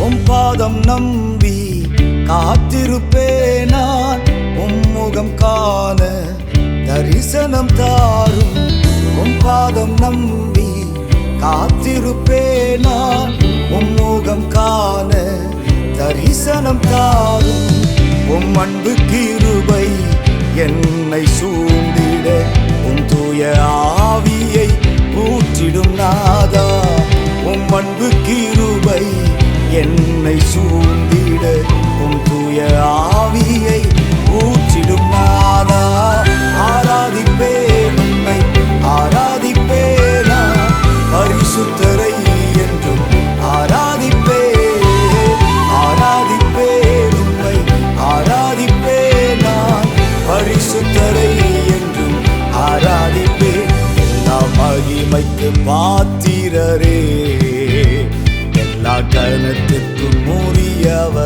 உம் பாதம் நம்பி காத்திருப்பேன் நான். உம்முகம் காண தரிசனம் தாரும். உம் பாதம் நம்பி காத்திருப்பேன் நான். உம்முகம் காண தரிசனம் தாரும். உம் அன்பு கிருபை என்னை சூழ்ந்திட உம் தூய ஆவியை ஊற்றிடும் நாதா. உம் அன்பு கிருபை என்னை சூழ்ந்திட உம் தூய ஆவியை ஊற்றிடும் நாதா. ஆராதிப்பேன் உம்மை ஆராதிப்பேனா, பரிசுத்தரை என்றும் ஆராதிப்பேன். ஆராதிப்பேன் உம்மை ஆராதிப்பேனா, பரிசுத்தரை என்றும் ஆராதிப்பேன். எல்லா மகிமைக்கு பாத்திரரே, எல்லா கனத்துக்கும் உரியவர்.